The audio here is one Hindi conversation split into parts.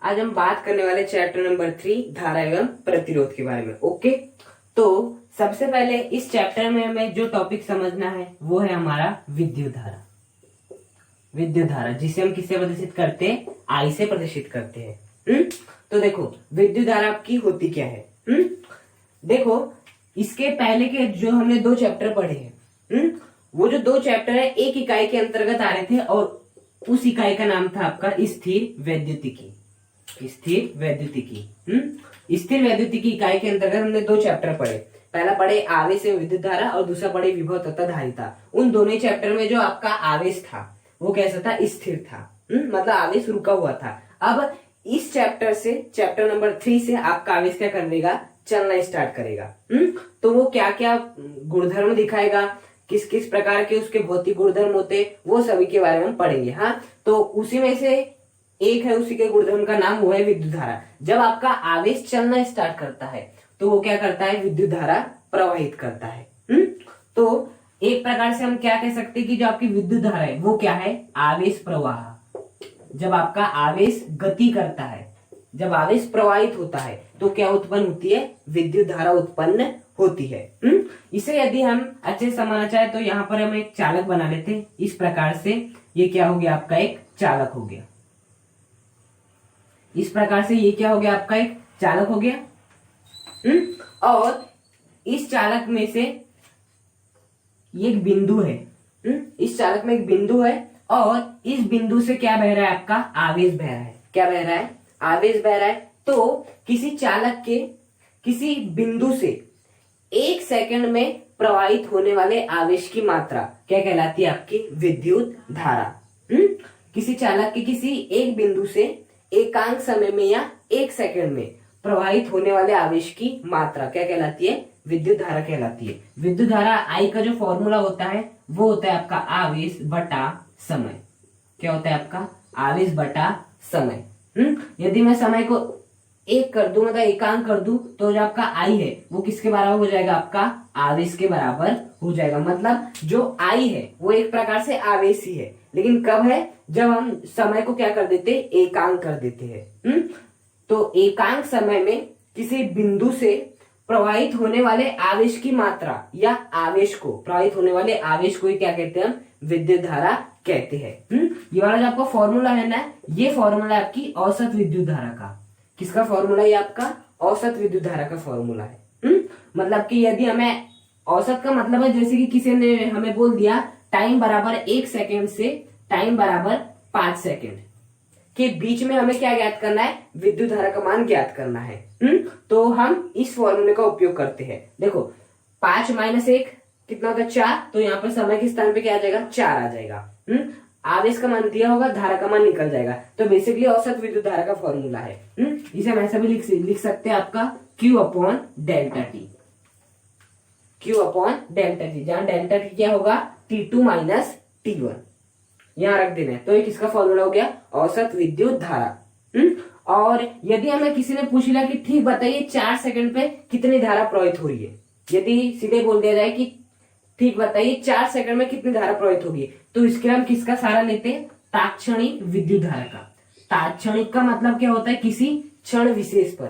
आज हम बात करने वाले चैप्टर नंबर 3 धारा एवं प्रतिरोध के बारे में। ओके, तो सबसे पहले इस चैप्टर में हमें जो टॉपिक समझना है वो है हमारा विद्युत धारा। विद्युत धारा जिसे हम किससे प्रदर्शित करते हैं? आई से प्रदर्शित करते हैं। तो देखो विद्युत धारा आपकी होती क्या है। देखो इसके पहले के जो हमने 2 चैप्टर पढ़े हैं, वो जो 2 चैप्टर है एक इकाई के अंतर्गत आ रहे थे और उस इकाई का नाम था आपका स्थिर वैद्युतिकी। स्थिर वैद्युतिकी स्थिर वैद्युतिकी इकाई के अंतर्गत हमने 2 चैप्टर पढ़े। पहला पढ़े आवेश एवं विद्युत धारा और दूसरा पढ़े विभव तथा धारिता। उन दोनों चैप्टर में जो आपका आवेश था वो कैसा था? स्थिर था। मतलब आवेश रुका हुआ था। अब इस चैप्टर से, चैप्टर नंबर 3 से आपका आवेश क्या कर देगा? चलना स्टार्ट करेगा। तो वो क्या क्या गुणधर्म दिखाएगा, किस किस प्रकार के उसके भौतिक गुणधर्म होते, वो सभी के बारे में हम पढ़ेंगे। हाँ, तो उसी में से एक है, उसी के गुणधर्म का नाम वो है विद्युत धारा। जब आपका आवेश चलना स्टार्ट करता है तो वो क्या करता है? विद्युत धारा प्रवाहित करता है। तो एक प्रकार से हम क्या कह सकते हैं कि जो आपकी विद्युत धारा है वो क्या है? आवेश प्रवाह। जब आपका आवेश गति करता है, जब आवेश प्रवाहित होता है तो क्या उत्पन्न होती है? विद्युत धारा उत्पन्न होती है। इसे यदि हम अच्छे से समझना चाहे तो यहाँ पर हम एक चालक बना लेते हैं। इस प्रकार से ये क्या हो गया? आपका एक चालक हो गया। इस प्रकार से ये क्या हो गया? आपका एक चालक हो गया। और इस चालक में से ये एक बिंदु है। इस चालक में एक बिंदु है और इस बिंदु से क्या बह रहा है? आपका आवेश बह रहा है। क्या बह रहा है? आवेश बह रहा है। तो किसी चालक के किसी बिंदु से 1 सेकंड में प्रवाहित होने वाले आवेश की मात्रा क्या कहलाती है? आपकी विद्युत धारा। किसी चालक के किसी एक बिंदु से एकांक समय में या 1 सेकंड में प्रवाहित होने वाले आवेश की मात्रा क्या कहलाती है? विद्युत धारा कहलाती है। विद्युत धारा आई का जो फॉर्मूला होता है वो होता है आपका आवेश बटा समय। क्या होता है आपका? आवेश बटा समय। यदि मैं समय को 1 कर दूं, मतलब एकांक कर दूं, तो जो आपका आई है वो किसके बराबर हो जाएगा? आपका आवेश के बराबर हो जाएगा। मतलब जो आई है वो एक प्रकार से आवेश ही है, लेकिन कब है? जब हम समय को क्या कर देते? एकांक कर देते हैं। तो एकांक समय में किसी बिंदु से प्रवाहित होने वाले आवेश की मात्रा या आवेश को, प्रवाहित होने वाले आवेश को क्या कहते हैं? हम विद्युत धारा कहते हैं। ये वाला जो आपका फॉर्मूला है ना, ये फॉर्मूला आपकी औसत विद्युत धारा का। किसका फॉर्मूला? ये आपका औसत विद्युत धारा का फॉर्मूला है। मतलब कि यदि हमें औसत का मतलब है, जैसे कि किसी ने हमें बोल दिया टाइम बराबर 1 सेकेंड से टाइम बराबर 5 सेकेंड के बीच में हमें क्या ज्ञात करना है? विद्युत धारा का मान ज्ञात करना है। तो हम इस फॉर्मूले का उपयोग करते हैं। देखो 5 - 1 कितना होता है? 4। तो यहाँ पर समय के स्थान पे क्या आ जाएगा? 4 आ जाएगा। आवेश का मान दिया होगा, धारा का मान निकल जाएगा। तो बेसिकली औसत विद्युत धारा का फॉर्मूला है। इसे हम ऐसा भी लिख सकते हैं आपका Q/ΔT। Q/ΔT, जहां डेल्टा टी क्या होगा? T2 - T1 यहां रख देना है। तो ये किसका फॉर्मूला हो गया? औसत विद्युत धारा। और यदि हमें किसी ने पूछ लिया कि ठीक बताइए 4 सेकंड पे कितनी धारा प्रवाहित हो रही है, यदि सीधे बोल दिया जाए कि ठीक बताइए 4 सेकंड में कितनी धारा प्रवाहित होगी, तो इसके लिए हम किसका सहारा लेते हैं? तात्क्षणिक विद्युत धारा का। तात्क्षणिक का मतलब क्या होता है? किसी क्षण विशेष पर।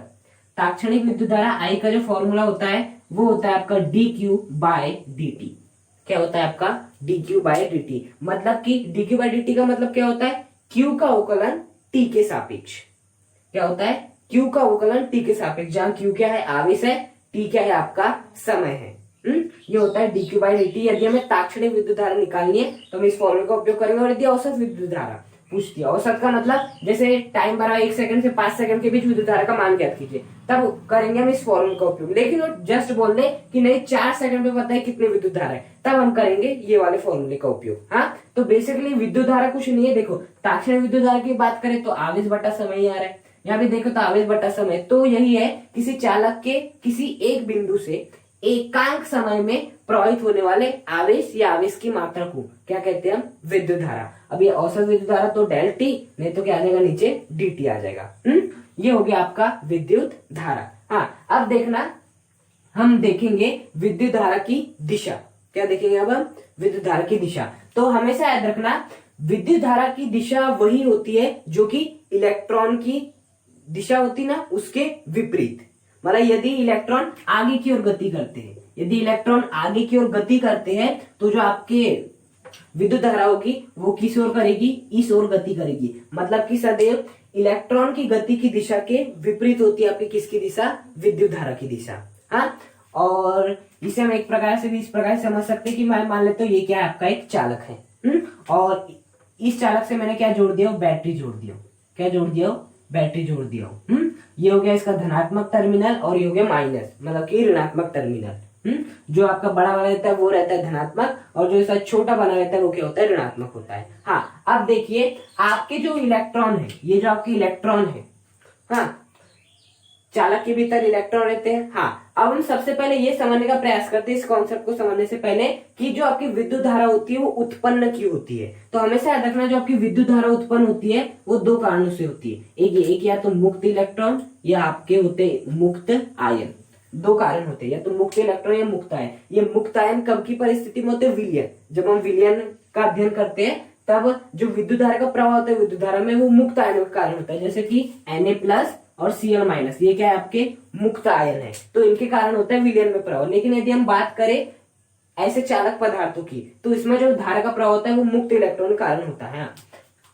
तात्क्षणिक विद्युत धारा आई का जो फॉर्मूला होता है वो होता है आपका dQ/dt। क्या होता है आपका? dQ/dt। मतलब कि dQ/dt का मतलब क्या होता है? Q का अवकलन T के सापेक्ष। क्या होता है? Q का अवकलन T के सापेक्ष, जहां Q क्या है? आवेश है, T क्या है? आपका समय है। ये होता है dQ/dt। यदि हमें तात्क्षणिक विद्युत धारा निकालनी है तो हम इस फॉर्मूले का उपयोग करेंगे। और यदि औसत विद्युत धारा पूछती है, औसत का मतलब जैसे टाइम बराबर 1 सेकंड से 5 सेकंड के बीच विद्युत धारा का मान ज्ञात कीजिए, तब करेंगे हम इस फॉर्मूले का उपयोग। लेकिन वो जस्ट बोल दे कि नहीं 4 सेकंड में पता है कितनी विद्युत धारा है, तब हम करेंगे ये वाले फॉर्मूले का उपयोग। हाँ, तो बेसिकली विद्युत धारा कुछ नहीं है। देखो तात्क्षणिक विद्युत धारा की बात करें तो आवेश बटा समय ही आ रहा है। यहाँ पे देखो तो आवेश बटा समय, तो यही है किसी चालक के किसी एक बिंदु से एकांक समय में प्रवाहित होने वाले आवेश या आवेश की मात्रा को क्या कहते हैं? हम विद्युत धारा। अब ये औसत विद्युत धारा तो ΔT, नहीं तो क्या आ जाएगा? नीचे DT आ जाएगा। ये हो गया आपका विद्युत धारा। हाँ, अब देखना हम देखेंगे विद्युत धारा की दिशा। क्या देखेंगे अब हम? विद्युत धारा की दिशा। तो हमेशा याद रखना विद्युत धारा की दिशा वही होती है जो कि इलेक्ट्रॉन की दिशा होती ना उसके विपरीत, मतलब यदि इलेक्ट्रॉन आगे की ओर गति करते हैं, यदि इलेक्ट्रॉन आगे की ओर गति करते हैं तो जो आपके विद्युत धारा होगी वो किस ओर करेगी, इस ओर गति करेगी। मतलब कि सदैव इलेक्ट्रॉन की गति की दिशा के विपरीत होती है आपकी किसकी दिशा, विद्युत धारा की दिशा। हाँ, और इसे हम एक प्रकार से भी इस प्रकार समझ सकते हैं कि मैं मान लेता हूँ ये क्या है, आपका एक चालक है। और इस चालक से मैंने क्या जोड़ दिया, बैटरी जोड़ दिया। क्या जोड़ दिया, बैटरी जोड़ दिया। ये हो गया इसका धनात्मक टर्मिनल और ये हो गया माइनस, मतलब कि ऋणात्मक टर्मिनल। जो आपका बड़ा वाला रहता है वो रहता है धनात्मक, और जो इसका छोटा बना रहता है वो क्या होता है, ऋणात्मक होता है। हाँ, अब देखिए आपके जो इलेक्ट्रॉन है, ये जो आपके इलेक्ट्रॉन है, हाँ, चालक के भीतर इलेक्ट्रॉन रहते हैं। हाँ, अब हम सबसे पहले ये समझने का प्रयास करते हैं इस कॉन्सेप्ट को समझने से पहले कि जो आपकी विद्युत धारा होती है वो उत्पन्न क्यों होती है। तो हमेशा याद रखना, जो आपकी विद्युत धारा उत्पन्न होती है वो दो कारणों से होती है। एक या तो मुक्त इलेक्ट्रॉन या आपके होते मुक्त आयन। दो कारण होते हैं, या तो मुक्त इलेक्ट्रॉन या मुक्त आयन। ये मुक्त आयन कब की परिस्थिति में होते हैं, विलयन। जब हम विलयन का अध्ययन करते हैं तब जो विद्युत धारा का प्रवाह होता है विद्युत धारा में वो मुक्त आयनों के कारण होता है, जैसे कि Na+ और Cl-, ये क्या है, आपके मुक्त आयन है, तो इनके कारण होता है विलयन में प्रवाह। लेकिन यदि हम बात करें ऐसे चालक पदार्थों की तो इसमें जो धारा का प्रवाह होता है वो मुक्त इलेक्ट्रॉन के कारण होता है,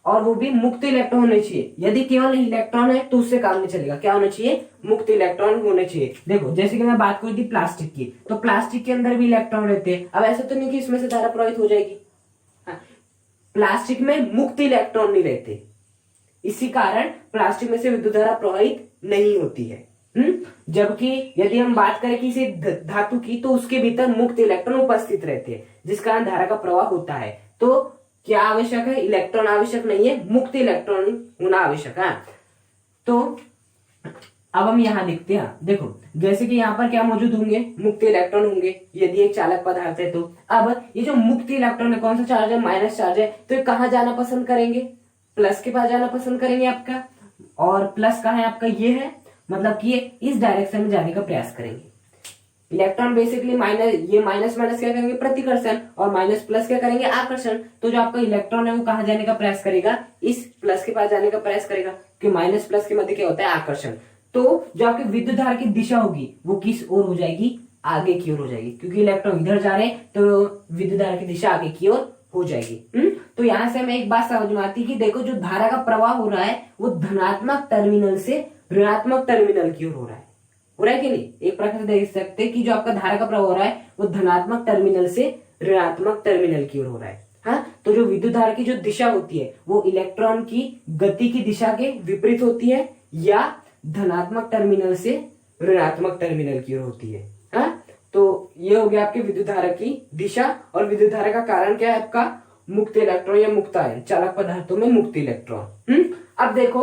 और वो भी मुक्त इलेक्ट्रॉन होने चाहिए। यदि केवल इलेक्ट्रॉन है तो उससे काम नहीं चलेगा, क्या होना चाहिए, मुक्त इलेक्ट्रॉन होने चाहिए। देखो जैसे कि मैं बात करूं थी प्लास्टिक की, तो प्लास्टिक के अंदर भी इलेक्ट्रॉन रहते हैं। अब ऐसा तो नहीं कि इसमें से धारा प्रवाहित हो जाएगी, प्लास्टिक में मुक्त इलेक्ट्रॉन नहीं रहते, इसी कारण प्लास्टिक में से विद्युत धारा प्रवाहित नहीं होती है। जबकि यदि हम बात करें किसी धातु की तो उसके भीतर मुक्त इलेक्ट्रॉन उपस्थित रहते हैं, जिस कारण धारा का प्रवाह होता है। तो क्या आवश्यक है, इलेक्ट्रॉन आवश्यक नहीं है, मुक्त इलेक्ट्रॉन होना आवश्यक है। तो अब हम यहां देखते हैं, देखो जैसे कि यहाँ पर क्या मौजूद होंगे, मुक्त इलेक्ट्रॉन होंगे यदि एक चालक पदार्थ है। तो अब ये जो मुक्त इलेक्ट्रॉन है कौन सा चार्ज है, माइनस चार्ज है, तो ये कहां जाना पसंद करेंगे, प्लस के पास जाना पसंद करेंगे आपका। और प्लस कहाँ है आपका, ये है, मतलब कि ये इस डायरेक्शन में जाने का प्रयास करेंगे। इलेक्ट्रॉन बेसिकली माइनस, ये माइनस माइनस क्या करेंगे, प्रतिकर्षण, और माइनस प्लस क्या करेंगे, आकर्षण। तो जो आपका इलेक्ट्रॉन है वो कहाँ जाने का प्रयास करेगा, इस प्लस के पास जाने का प्रयास करेगा, क्योंकि माइनस प्लस के मध्य क्या होता है, आकर्षण। तो जो आपकी विद्युत धारा की दिशा होगी वो किस ओर हो जाएगी, आगे की ओर हो जाएगी, क्योंकि इलेक्ट्रॉन इधर जा रहे हैं तो विद्युत धारा की दिशा आगे की ओर हो जाएगी। तो यहां से हमें एक बात समझ में आती है कि देखो जो धारा का प्रवाह हो रहा है वो धनात्मक टर्मिनल से ऋणात्मक टर्मिनल की ओर हो रहा है कि नहीं। एक प्रकार से देख सकते हैं कि जो आपका धारा का प्रवाह हो रहा है वो धनात्मक टर्मिनल से ऋणात्मक टर्मिनल की ओर हो रहा है। हाँ, तो जो विद्युत धारा की जो दिशा होती है वो इलेक्ट्रॉन की गति की दिशा के विपरीत होती है, या धनात्मक टर्मिनल से ऋणात्मक टर्मिनल की ओर होती है। हाँ, तो ये हो गया आपकी विद्युत धारा की दिशा। और विद्युत धारा का कारण क्या है आपका, मुक्त इलेक्ट्रॉन या मुक्त आयन, चालक पदार्थों में मुक्त इलेक्ट्रॉन। अब देखो,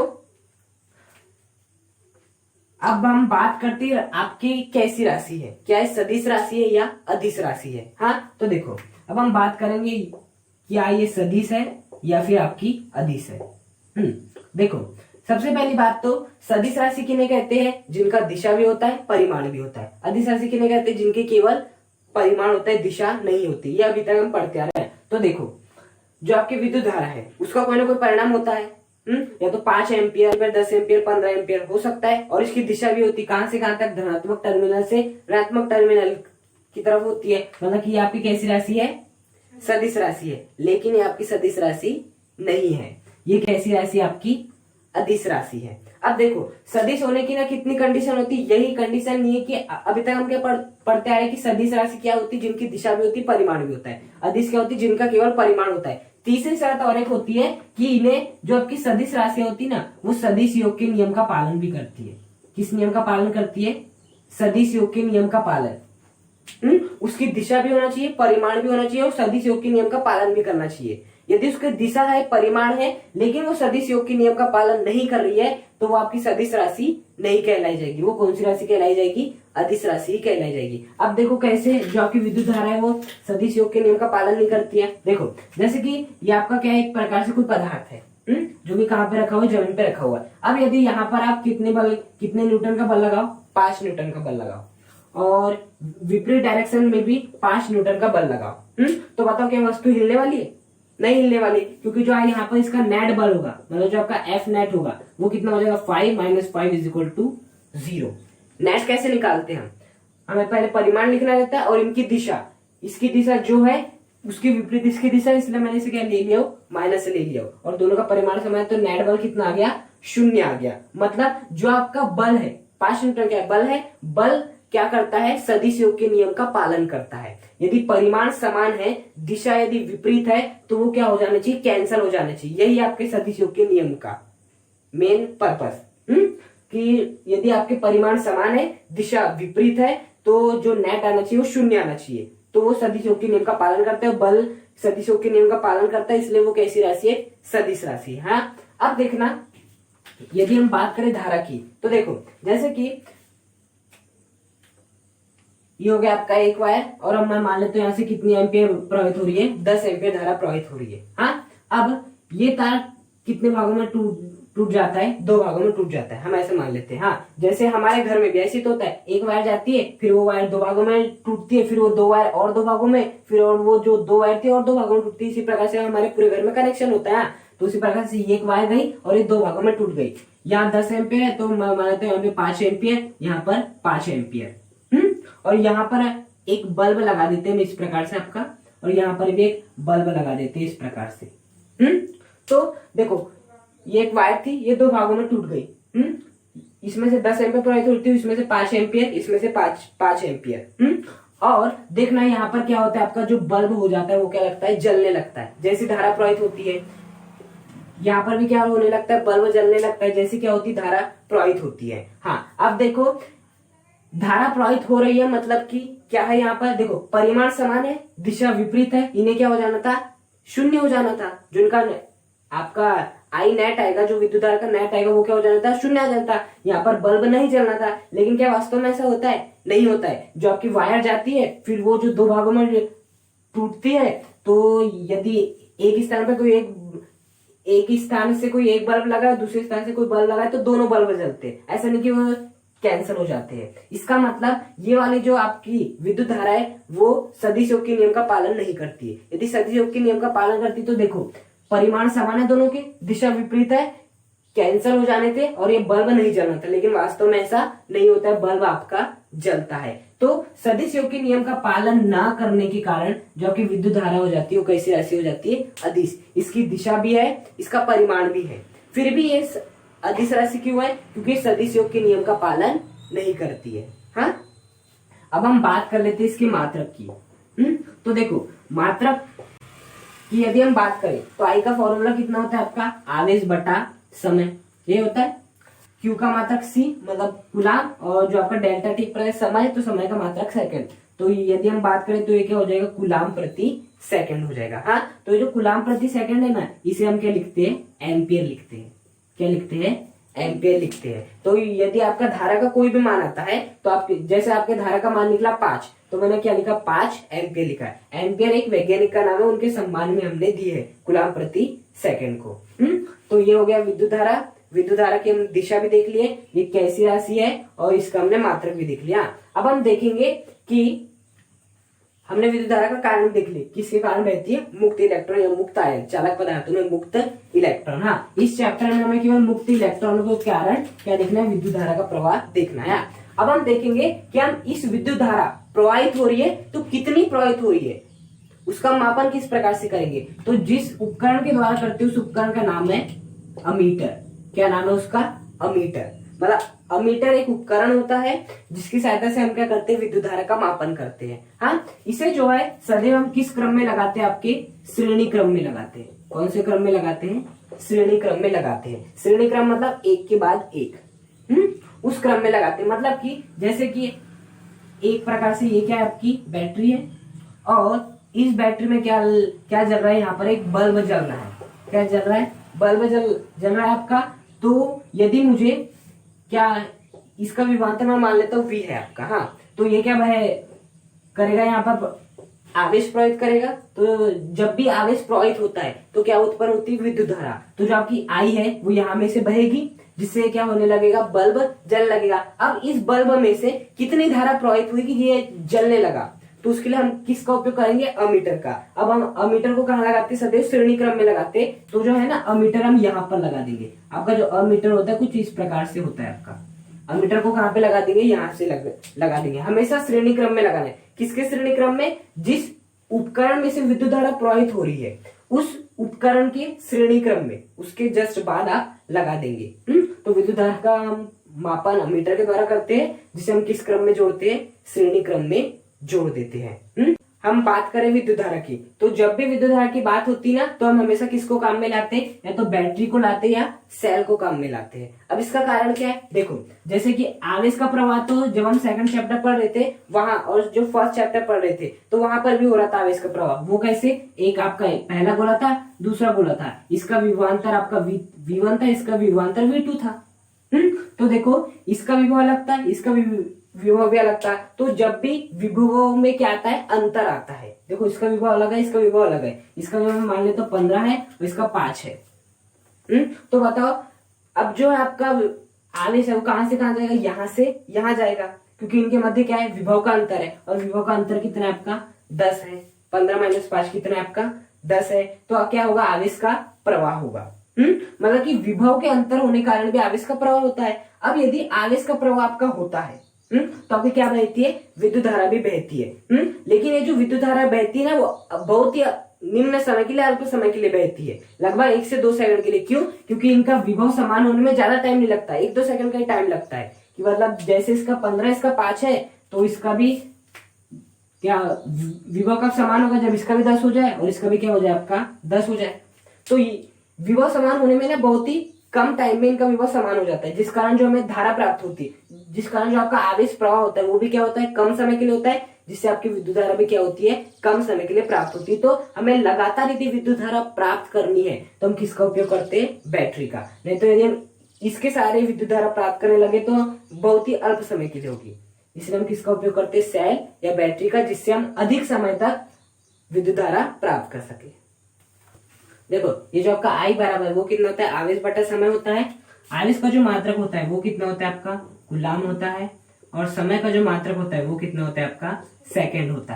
अब हम बात करते हैं आपकी कैसी राशि है, क्या है सदिश राशि है या अदिश राशि है। हाँ, तो देखो अब हम बात करेंगे क्या ये सदिश है या फिर आपकी अदिश है। देखो सबसे पहली बात तो सदिश राशि किन्हें कहते हैं, जिनका दिशा भी होता है परिमाण भी होता है। अदिश राशि किन्हें कहते हैं, जिनके केवल परिमाण होता है दिशा नहीं होती। ये अभी तक हम पढ़ते आ रहे हैं। तो देखो जो आपकी विद्युत धारा है उसका कोई ना कोई परिणाम होता है, या तो 5 एम्पियर, 10 एम्पियर, 15 एम्पियर हो सकता है, और इसकी दिशा भी होती है कहां से कहां तक, धनात्मक टर्मिनल से ऋणात्मक टर्मिनल की तरफ होती है। मतलब कि ये आपकी कैसी राशि है, सदिश राशि है। लेकिन ये आपकी सदिश राशि नहीं है, ये कैसी राशि आपकी अदिश राशि है। अब देखो सदिश होने की ना कितनी कंडीशन होती है, यही कंडीशन नहीं है कि अभी तक हम क्या पढ़ते आ रहे हैं कि सदिश राशि क्या होती है, जिनकी दिशा भी होती है परिमाण भी होता है। अदिश क्या होती है, जिनका केवल परिमाण होता है। तीसरी शर्त और एक होती है कि इन्हें जो आपकी सदिश राशि होती है ना वो सदिश योग के नियम का पालन भी करती है। किस नियम का पालन करती है, सदिश योग के नियम का पालन। उसकी दिशा भी होना चाहिए, परिमाण भी होना चाहिए, और सदिश योग के नियम का पालन भी करना चाहिए। यदि उसकी दिशा है, परिमाण है, लेकिन वो सदिश योग के नियम का पालन नहीं कर रही है तो वो आपकी सदिश राशि नहीं कहलाई जाएगी। वो कौन सी राशि कहलाई जाएगी, अदिश राशि ही कहलाई जाएगी। अब देखो कैसे जो आपकी विद्युत धारा है वो सदिश योग के नियम का पालन नहीं करती है। देखो जैसे कि ये आपका क्या है, एक प्रकार से कोई पदार्थ है जो कि कहाँ पे रखा हुआ है, जमीन पे रखा हुआ है। अब यदि यहाँ पर आप कितने न्यूटन का बल लगाओ, 5 न्यूटन का बल लगाओ, और विपरीत डायरेक्शन में भी 5 न्यूटन का बल लगाओ, तो बताओ क्या वस्तु हिलने वाली है, नहीं हिलने वाली, क्योंकि जो यहाँ पर इसका नेट बल होगा, मतलब जो आपका एफ नेट होगा वो कितना हो जाएगा 5 - 5 = 0। नेट कैसे निकालते हैं हम, हमें पहले परिमाण लिखना रहता है और इनकी दिशा, इसकी दिशा जो है उसकी विपरीत इसकी दिशा, इसलिए मैंने इसे क्या ले लिया माइनस से ले लिया और दोनों का परिमाण समान है, तो नेट बल कितना आ गया 0 आ गया। मतलब जो आपका बल है 5 न्यूटन क्या बल है, बल क्या करता है सदिश योग के नियम का पालन करता है। यदि परिमाण समान है, दिशा यदि विपरीत है, तो वो क्या हो जाना चाहिए, कैंसल हो जाना चाहिए। यही आपके सदिश योग के नियम का मेन पर्पस, कि यदि आपके परिमाण समान है, दिशा विपरीत है, तो जो नेट आना चाहिए वो 0 आना चाहिए। तो वो सदिश योग के नियम का पालन करते हैं, बल सदिश योग के नियम का पालन करता है, इसलिए वो कैसी राशि है, सदिश राशि। हाँ, अब देखना यदि हम बात करें धारा की, तो देखो जैसे कि ये हो गया आपका एक वायर, और अब मैं मान लेते हैं यहाँ से कितनी एम्पियर प्रवाहित हो रही है, 10 एम्पियर धारा प्रवाहित हो रही है। हाँ, अब ये तार कितने भागों में टूट जाता है, 2 भागों में टूट जाता है, हम ऐसे मान लेते हैं। हाँ, जैसे हमारे घर में भी ऐसे तो होता है, एक वायर जाती है, फिर वो वायर 2 भागों में टूटती है, फिर वो 2 वायर और 2 भागों में, फिर और वो जो 2 वायर थी और 2 भागों में टूटती है। इसी प्रकार से हमारे पूरे घर में कनेक्शन होता है। तो उसी प्रकार से एक वायर गई और ये 2 भागों में टूट गई। यहाँ 10 एम्पियर है, तो मैं मान लेता हूँ यहाँ पे 5 एम्पियर, यहाँ पर 5 एम्पियर। और यहाँ पर एक बल्ब लगा देते हैं इस प्रकार से आपका, और यहाँ पर भी एक बल्ब लगा देते हैं इस प्रकार से। तो देखो ये एक वायर थी, ये 2 भागों में टूट गई। इसमें से 10 एम्पियर प्रवाहित होती है, इसमें से 5 एम्पियर, इसमें से 5 एम्पियर। और देखना यहाँ पर क्या होता है, आपका जो बल्ब हो जाता है वो क्या लगता है, जलने लगता है। जैसी धारा प्रवाहित होती है, यहाँ पर भी क्या होने लगता है, बल्ब जलने लगता है, जैसे क्या होती है, धारा प्रवाहित होती है। हाँ, अब देखो धारा प्रवाहित हो रही है, मतलब कि क्या है, यहाँ पर देखो परिमाण समान है, दिशा विपरीत है, इन्हें क्या हो जाना था, 0 हो जाना था। जो इनका आपका आई नेट आएगा, जो विद्युत धारा का नेट आएगा, वो क्या हो जाना था, 0 आ जाता था। यहाँ पर बल्ब नहीं जलना था। लेकिन क्या वास्तव में ऐसा होता है, नहीं होता है। जो आपकी वायर जाती है, फिर वो जो 2 भागों में टूटती है, तो यदि एक स्थान पर कोई एक स्थान से कोई एक बल्ब लगा, दूसरे स्थान से कोई बल्ब लगा, तो दोनों बल्ब जलते हैं। ऐसा नहीं कि वो कैंसिल हो जाते हैं। इसका मतलब ये वाली जो आपकी विद्युत धारा है वो सदिश योग के नियम का पालन नहीं करती है। यदि सदिश योग के नियम का पालन करती तो देखो परिमाण समान है दोनों के, दिशा विपरीत है, कैंसिल हो जाने थे और ये बल्ब नहीं जलना था। लेकिन वास्तव में ऐसा नहीं होता है, बल्ब आपका जलता है। तो सदिश योग के नियम का पालन ना करने के कारण जो कि विद्युत धारा हो जाती है वो कैसी राशि हो जाती है, अदिश। इसकी दिशा भी है, इसका परिमाण भी है, फिर भी ये अदिश राशि क्यों है, क्योंकि सदिश योग के नियम का पालन नहीं करती है। हाँ, अब हम बात कर लेते हैं इसकी मात्रक की। तो देखो मात्रक की यदि हम बात करें तो आई का फॉर्मूला कितना होता है आपका, आवेश बटा समय। ये होता है क्यू का मात्रक सी मतलब कूलाम, और जो आपका डेल्टा टी पर समय, तो समय का मात्रक सेकंड। तो यदि हम बात करें तो ये क्या हो जाएगा, कूलाम प्रति सेकंड हो जाएगा। हाँ, तो ये जो कूलाम प्रति सेकंड है ना, इसे हम क्या लिखते हैं, एम्पियर लिखते हैं। क्या लिखते हैं, एम्पियर लिखते हैं। तो यदि आपका धारा का कोई भी मान आता है तो आप जैसे आपके धारा का मान निकला 5, तो मैंने क्या लिखा, 5 एम्पियर लिखा है। एम्पियर एक वैज्ञानिक का नाम है, उनके सम्मान में हमने दी है कूलाम प्रति सेकंड को। तो ये हो गया विद्युत धारा। विद्युत धारा की हम दिशा भी देख लिए, ये कैसी राशि है, और इसका हमने मात्रक भी देख लिया। अब हम देखेंगे कि हमने विद्युत धारा का कारण देख लिया, किसके कारण बहती है, मुक्त इलेक्ट्रॉन या मुक्त आयन, चालक पदार्थों में मुक्त इलेक्ट्रॉन। हाँ, इस चैप्टर में हमें केवल मुक्त इलेक्ट्रॉनों के कारण क्या देखना है, विद्युत धारा का प्रवाह देखना है। अब हम देखेंगे कि हम इस विद्युत धारा प्रवाहित हो रही है तो कितनी प्रवाहित हो रही है, उसका मापन किस प्रकार से करेंगे। तो जिस उपकरण के द्वारा करते हैं उस उपकरण का नाम है अमीटर। क्या नाम है उसका, अमीटर। मतलब अमीटर एक उपकरण होता है जिसकी सहायता से हम क्या करते हैं, विद्युत धारा का मापन करते हैं। हाँ, इसे जो है सदैव हम किस क्रम में लगाते हैं, आपके श्रेणी क्रम में लगाते हैं। कौन से क्रम में लगाते हैं, श्रेणी क्रम में लगाते हैं। श्रेणी क्रम मतलब एक के बाद एक, उस क्रम में लगाते हैं। मतलब कि जैसे कि एक प्रकार से ये क्या है, आपकी बैटरी है, और इस बैटरी में क्या क्या जल रहा है, यहाँ पर एक बल्ब जल रहा है। क्या जल रहा है, बल्ब जल रहा है आपका। तो यदि मुझे क्या इसका विभवांतर मैं मान लेता हूँ V है आपका। हाँ, तो ये क्या करेगा, यहाँ पर आवेश प्रवाहित करेगा। तो जब भी आवेश प्रवाहित होता है तो क्या उत्पन्न होती है, विद्युत धारा। तो जो आपकी I है वो यहाँ में से बहेगी, जिससे क्या होने लगेगा, बल्ब जलने लगेगा। अब इस बल्ब में से कितनी धारा प्रवाहित हुई कि ये जलने लगा, तो उसके लिए हम किसका उपयोग करेंगे, अमीटर का। अब हम अमीटर को कहाँ लगाते हैं, सदैव श्रेणी क्रम में लगाते, तो जो है ना अमीटर हम यहाँ पर लगा देंगे। आपका जो अमीटर होता है कुछ इस प्रकार से होता है। आपका अमीटर को कहाँ पे लगा देंगे, यहाँ से लगा देंगे। हमेशा श्रेणी क्रम में लगाना है। किसके श्रेणी क्रम में, जिस उपकरण में से विद्युत धारा प्रवाहित हो रही है उस उपकरण के श्रेणी क्रम में, उसके जस्ट बाद आप लगा देंगे। तो विद्युत धारा का हम मापन अमीटर के द्वारा करते हैं, जिसे हम किस क्रम में जोड़ते हैं, श्रेणी क्रम में जोड़ देते हैं। हम बात करें विद्युत धारा की, तो जब भी विद्युत धारा की बात होती है ना, तो हम हमेशा किसको काम में लाते हैं, या तो बैटरी को लाते हैं या सेल को काम में लाते हैं। अब इसका कारण क्या है, देखो जैसे कि आवेश का प्रवाह तो जब हम सेकंड चैप्टर पढ़ रहे थे वहां, और जो फर्स्ट चैप्टर पढ़ रहे थे तो वहां पर भी हो रहा था आवेश का प्रवाह। वो कैसे, एक आपका पहला गोला था, दूसरा गोला था, इसका विभवांतर आपका V1 था, इसका विभवांतर V2 था। तो देखो इसका विभव अलग था, इसका विभव भी अलग था। तो जब भी विभवों में क्या आता है, अंतर आता है। देखो इसका विभव अलग है, इसका विभव अलग है, इसका विभव मान ले तो 15 है और इसका 5 है। तो बताओ अब जो है आपका आवेश है वो कहां से कहां जाएगा, यहां से यहां जाएगा, क्योंकि इनके मध्य क्या है, विभव का अंतर है। और विभव का अंतर कितना है आपका, 10 है। 15 - 5 कितना है आपका, 10 है। तो क्या होगा, आवेश का प्रवाह होगा। मतलब कि विभव के अंतर होने के कारण भी आवेश का प्रवाह होता है। अब यदि आवेश का प्रवाह आपका होता है तो आपकी क्या बहती है, विद्युत धारा भी बहती है। लेकिन ये जो विद्युत धारा बहती है ना, वो बहुत ही निम्न समय के लिए, अल्प समय के लिए बहती है, लगभग 1 से 2 सेकंड के लिए। क्यों, क्योंकि इनका विभव समान होने में ज्यादा टाइम नहीं लगता, 1-2 सेकंड का ही टाइम लगता है। कि मतलब जैसे इसका 15 इसका 5 है, तो इसका भी क्या विभव कब समान होगा, जब इसका भी 10 हो जाए और इसका भी क्या हो जाए, आपका 10 हो जाए। तो विभव समान होने में ना बहुत ही कम टाइम में इनका विभव समान हो जाता है, जिस कारण जो हमें धारा प्राप्त होती है, जिस कारण जो आपका आवेश प्रवाह होता है वो भी क्या होता है, कम समय के लिए होता है, जिससे आपकी विद्युत धारा भी क्या होती है, कम समय के लिए प्राप्त होती है। तो हमें लगातार यदि विद्युत धारा प्राप्त करनी है तो हम किसका उपयोग करते हैं, बैटरी का। नहीं तो यदि हम इसके सारे विद्युत धारा प्राप्त करने लगे तो बहुत ही अल्प समय के लिए होगी। इसलिए हम किसका उपयोग करते हैं, सेल या बैटरी का, जिससे हम अधिक समय तक विद्युत धारा प्राप्त कर सके। देखो ये जो आपका I बराबर वो कितना होता है, आवेश बटा समय होता है। आवेश का जो मात्रक होता है वो कितना होता है, आपका कूलाम होता है। और समय का जो मात्रक होता है वो कितना होता है, आपका सेकंड होता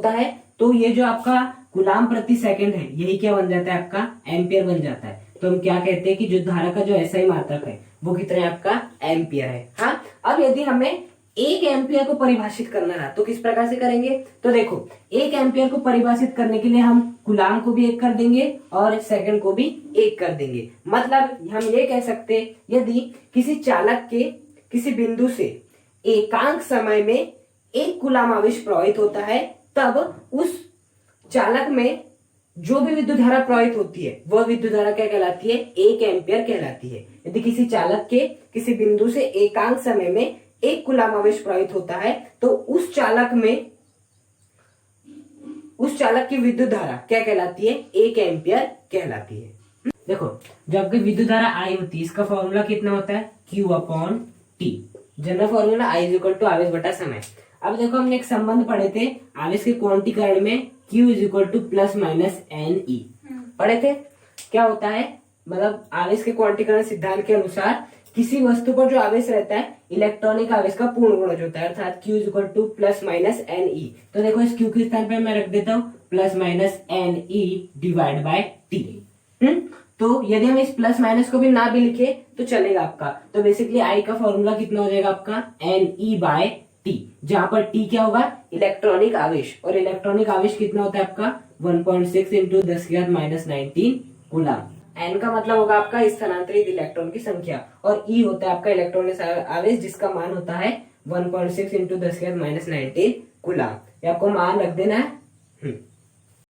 है। तो ये जो आपका कूलाम प्रति सेकंड है, यही क्या बन जाता है, आपका एम्पियर बन जाता है। तो हम क्या कहते हैं कि जो धारा का जो SI मात्रक है वो कितना है, आपका एम्पियर है। हाँ, अब यदि हमें 1 एम्पियर को परिभाषित करना है तो किस प्रकार से करेंगे, तो देखो 1 एम्पियर को परिभाषित करने के लिए हम कूलाम को भी 1 कर देंगे और सेकंड को भी 1 कर देंगे। मतलब हम ये कह सकते हैं, यदि किसी चालक के किसी बिंदु से एकांक समय में 1 कूलाम आवेश प्रवाहित होता है, तब उस चालक में जो भी विद्युत धारा प्रवाहित होती है वह विद्युत धारा क्या कहलाती है, 1 एम्पियर कहलाती है। यदि किसी चालक के किसी बिंदु से एकांक समय में 1 कूलाम आवेश प्रवाहित होता है तो उस चालक की विद्युत धारा क्या कहलाती है, 1 एम्पियर कहलाती है। देखो जब विद्युत धारा I होती है, इसका फॉर्मूला कितना होता है, Q/T। जनरल फॉर्मूला I = आवेश बटा समय। अब देखो हमने एक संबंध पढ़े थे आवेश के क्वांटीकरण में, Q = ±NE पढ़े थे। क्या होता है, मतलब आवेश के क्वांटीकरण सिद्धांत के अनुसार किसी वस्तु पर जो आवेश रहता है इलेक्ट्रॉनिक आवेश का पूर्ण गुणज होता है, अर्थात Q = ±NE। तो देखो इस Q के स्थान पे मैं रख देता हूँ ±NE/T। तो यदि हम इस प्लस माइनस को भी ना भी लिखे तो चलेगा आपका। तो बेसिकली I का फॉर्मूला कितना हो जाएगा आपका, NE/T, जहां पर T क्या होगा, इलेक्ट्रॉनिक आवेश। और इलेक्ट्रॉनिक आवेश कितना होता है आपका, 1.6 × 10⁻19 कूलाम। N का मतलब होगा आपका स्थानांतरित इलेक्ट्रॉन की संख्या, और E होता है आपका इलेक्ट्रॉनिक आवेश, जिसका मान होता है 1.6 × 10⁻19 कूलाम। ये आपको मान रख देना है।